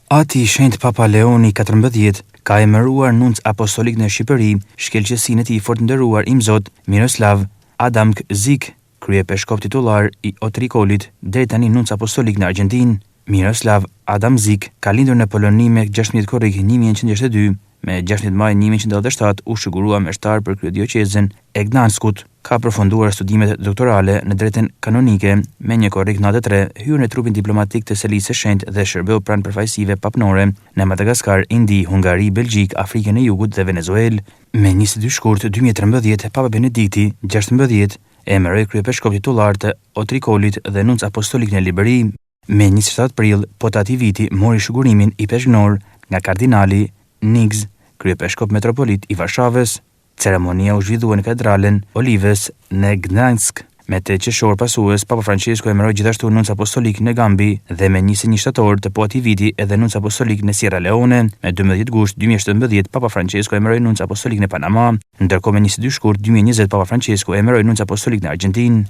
Ati i shenjtë Papa Leoni XIV ka emëruar nunc apostolik në Shqipëri shkelqësinë e tij fort nderuar im Zot Miroslav Adamk Zik, kryepeshkop titullar i Otrikolit, deri tani nunc apostolik në Argjentinë. Miroslav Adam Zik ka lindur në Poloni me 16 korrik 1962, me 16 maj 1987 u shigurua meshtar për kryedioqezën e Gdanskut. Ka përfunduar studimet doktorale në drejtën kanonike me 1 korrik 93, hyrë në trupin diplomatik të Selisë së Shenjtë dhe shërbeu pranë përfaqësive papnore në Madagaskar, Indi, Hungari, Belgjik, Afrikën e Jugut dhe Venezuelë. Me 22 shkurt 2013, Papa Benedikti XVI e emëroi kryepeshkop titullar të Otrikolit dhe nunc apostolik në Liberi. Me 27 prill, pota ati viti mori shigurimin i peshgnor nga kardinali Nigz, kryepeshkop metropolit i Varshavës. Ceremonia u zhvillua në katedralen Olives në Gdansk. Me 8 qershor pasues, Papa Francesco emëroi gjithashtu nunc apostolik në Gambi dhe me 21 shtator të po ati viti edhe nunc apostolik në Sierra Leone. Me 12 gusht 2017, Papa Francesco emëroi nunc apostolik në Panama, ndërkohë me 22 shkurt 2020 Papa Francesco emëroi nunc apostolik në Argjentinë.